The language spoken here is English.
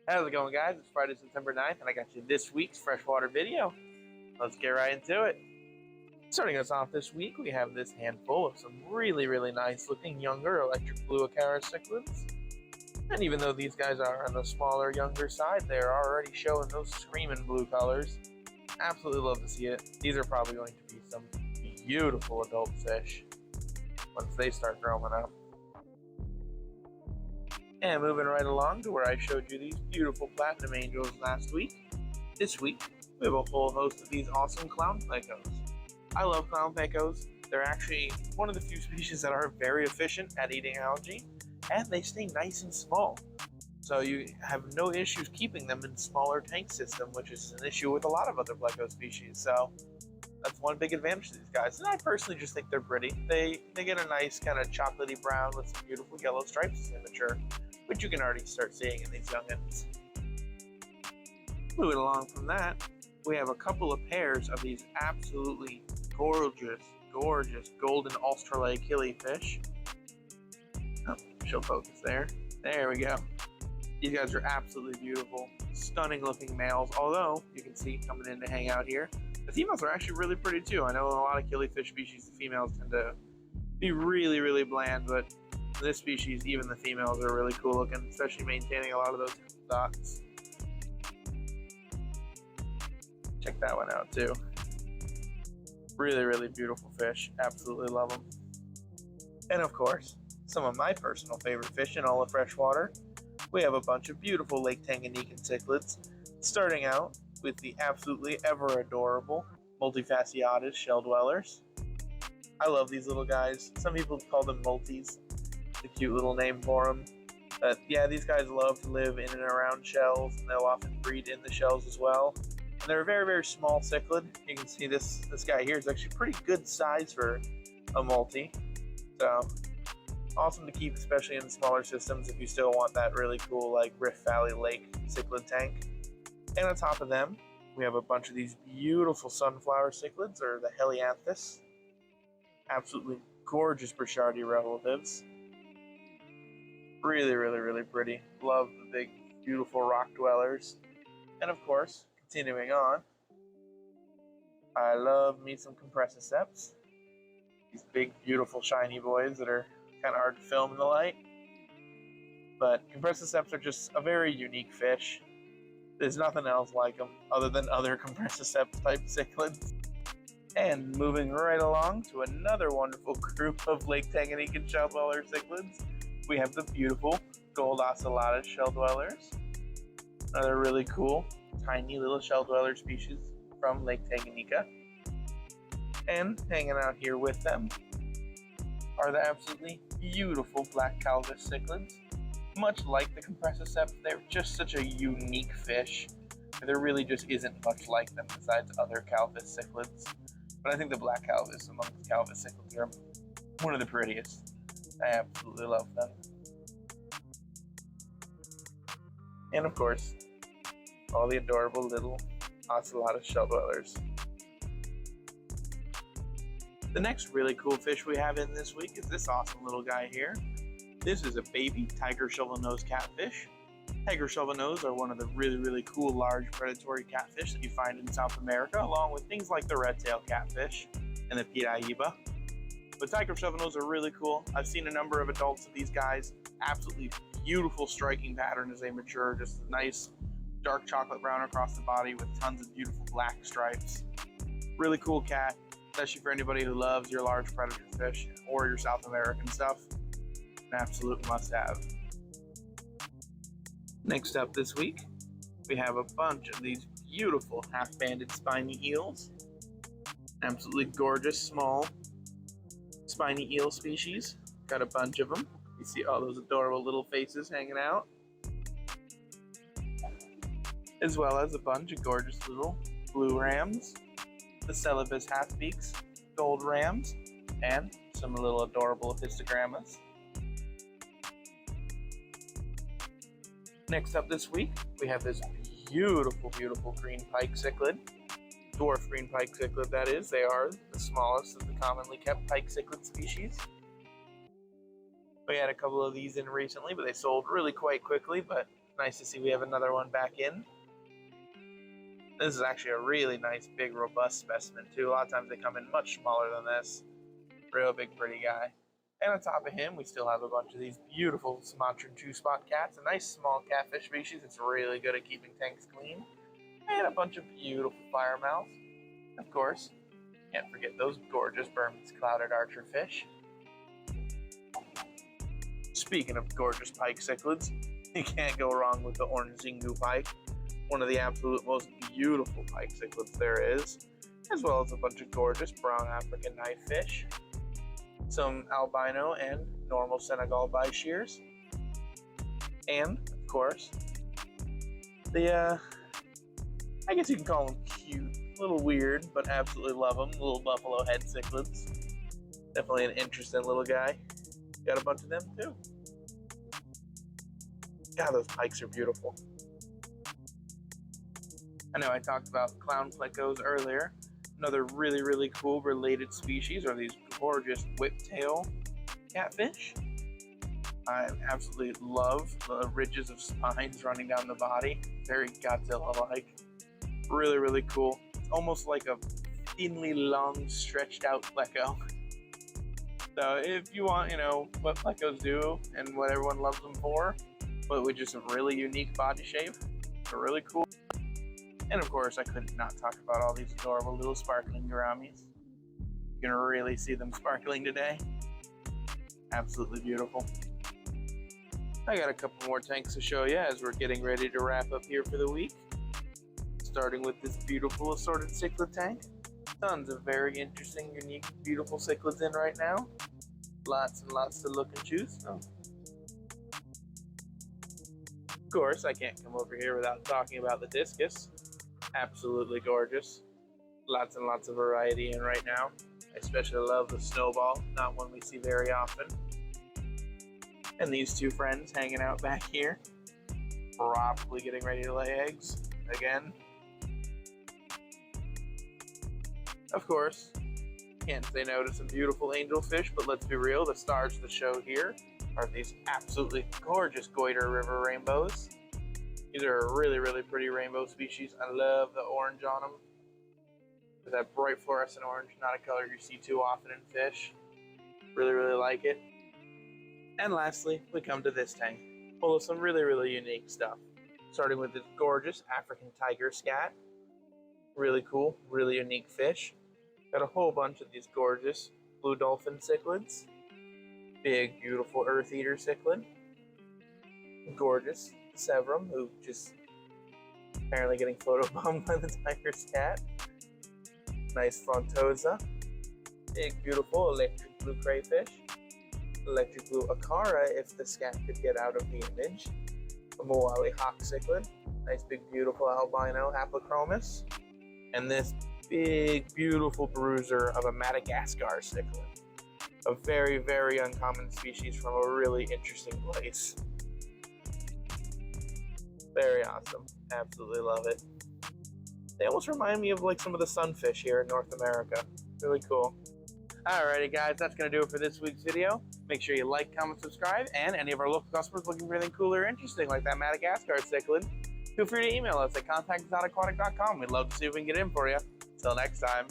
How's it going, guys? It's Friday, September 9th, and I got you this week's freshwater video. Let's get right into it. Starting us off this week, we have this handful of some really nice looking younger electric blue Acara cichlids. And even though these guys are on the smaller, younger side, they're already showing those screaming blue colors. Absolutely love to see it. These are probably going to be some beautiful adult fish once they start growing up. And moving right along to where I showed you these beautiful platinum angels last week. This week, we have a whole host of these awesome clown Pankos. I love clown Pankos. They're actually one of the few species that are very efficient at eating algae, and they stay nice and small. So you have no issues keeping them in smaller tank system, which is an issue with a lot of other Pleco species. So that's one big advantage to these guys. And I personally just think they're pretty. They get a nice kind of chocolatey brown with some beautiful yellow stripes as they mature, which you can already start seeing in these youngins. Moving along from that, we have a couple of pairs of these absolutely gorgeous golden Australian killifish. Oh, she'll focus there. There we go. These guys are absolutely beautiful, stunning looking males, although you can see coming in to hang out here, the females are actually really pretty too. I know in a lot of killifish species, the females tend to be really bland, but in this species, even the females are really cool looking, especially maintaining a lot of those dots. Check that one out too. Really beautiful fish. Absolutely love them. And of course, some of my personal favorite fish in all of freshwater. We have a bunch of beautiful Lake Tanganyika cichlids, starting out with the absolutely ever adorable multifasciated shell dwellers. I love these little guys. Some people call them multis. It's a cute little name for them. But yeah, these guys love to live in and around shells, and they'll often breed in the shells as well. And they're a very small cichlid. You can see this guy here is actually pretty good size for a multi. So awesome to keep, especially in smaller systems if you still want that really cool like Rift Valley Lake cichlid tank. And on top of them, we have a bunch of these beautiful sunflower cichlids, or the Helianthus. Absolutely gorgeous Burchardi relatives. Really pretty. Love the big, beautiful rock dwellers. And of course, continuing on, I love me some Compressive. These big, beautiful, shiny boys that are kind of hard to film in the light. But Compressive are just a very unique fish. There's nothing else like them other than other Compressive type cichlids. And moving right along to another wonderful group of Lake Tanganyika shell dweller cichlids, we have the beautiful gold Ocelotta shell dwellers. Another really cool, tiny little shell dweller species from Lake Tanganyika. And hanging out here with them are the absolutely beautiful black Calvis cichlids. Much like the Compressive, they're just such a unique fish. There really just isn't much like them besides other Calvis cichlids. But I think the black Calvis among the Calvis cichlids are one of the prettiest. I absolutely love them. And of course, all the adorable little Ocelotta shell dwellers. The next really cool fish we have in this week is this awesome little guy here. This is a baby tiger shovelnose catfish. Tiger shovelnose are one of the really cool large predatory catfish that you find in South America, along with things like the red-tailed catfish and the piraiba. But tiger shovelnose are really cool. I've seen a number of adults of these guys. Absolutely beautiful striking pattern as they mature. Just nice dark chocolate brown across the body with tons of beautiful black stripes. Really cool cat, especially for anybody who loves your large predator fish or your South American stuff. An absolute must-have. Next up this week, we have a bunch of these beautiful half-banded spiny eels. Absolutely gorgeous, small spiny eel species. Got a bunch of them. You see all those adorable little faces hanging out. As well as a bunch of gorgeous little blue rams, the Celebes half-beaks, gold rams, and some little adorable histogrammas. Next up this week, we have this beautiful green Pike Cichlid. Dwarf green Pike Cichlid, that is. They are the smallest of the commonly kept Pike Cichlid species. We had a couple of these in recently, but they sold really quite quickly, but Nice to see we have another one back in. This is actually a really nice, big, robust specimen, too. A lot of times they come in much smaller than this. Real big, pretty guy. And on top of him, we still have a bunch of these beautiful Sumatran two-spot cats. A nice, small catfish species. It's really good at keeping tanks clean. And a bunch of beautiful firemouths. Of course, can't forget those gorgeous Burmese clouded archer fish. Speaking of gorgeous pike cichlids, you can't go wrong with the orange Xingu pike. One of the absolute most beautiful pike cichlids there is, as well as a bunch of gorgeous brown African knifefish, some albino and normal Senegal bishears, and of course the I guess you can call them cute, a little weird, but absolutely love them, little buffalo head cichlids. Definitely an interesting little guy. Got a bunch of them too. God, those pikes are beautiful. I know I talked about clown plecos earlier. Another really, really cool related species are these gorgeous whiptail catfish. I absolutely love the ridges of spines running down the body. Very Godzilla-like. Really, really cool. It's almost like a thinly long, stretched out pleco. So if you want, what plecos do and what everyone loves them for, but with just a really unique body shape, they're really cool. And of course, I could not talk about all these adorable little sparkling gouramis. You can really see them sparkling today. Absolutely beautiful. I got a couple more tanks to show you as we're getting ready to wrap up here for the week. Starting with this beautiful Assorted Cichlid tank. Tons of very interesting, unique, beautiful cichlids in right now. Lots and lots to look and choose. Oh. Of course, I can't come over here without talking about the Discus. Absolutely gorgeous. Lots and lots of variety in right now. I especially love the snowball, not one we see very often. And these two friends hanging out back here, probably getting ready to lay eggs again. Of course, can't say no to some beautiful angelfish, but let's be real, the stars of the show here are these absolutely gorgeous Goiter River rainbows. These are a really, really pretty rainbow species. I love the orange on them. With that bright fluorescent orange, not a color you see too often in fish. Really, really like it. And lastly, we come to this tank, full of some really, really unique stuff. Starting with this gorgeous African tiger scat. Really cool, really unique fish. Got a whole bunch of these gorgeous blue dolphin cichlids. Big, beautiful earth eater cichlid. Gorgeous Severum, who just apparently getting photobombed by the tiger's cat. Nice Frontosa. Big, beautiful electric blue crayfish. Electric blue Acara, if the scat could get out of the image. A Moali hawk cichlid. Nice, big, beautiful albino Haplochromis. And this big, beautiful bruiser of a Madagascar Stickler. A very, very uncommon species from a really interesting place. Very awesome. Absolutely love it. They almost remind me of like some of the sunfish here in North America. Really cool. Alrighty guys, that's going to do it for this week's video. Make sure you like, comment, subscribe, and any of our local customers looking for anything cool or interesting like that Madagascar Cichlid, feel free to email us at contact@exoticaquatic.com. We'd love to see if we can get in for you. Till next time.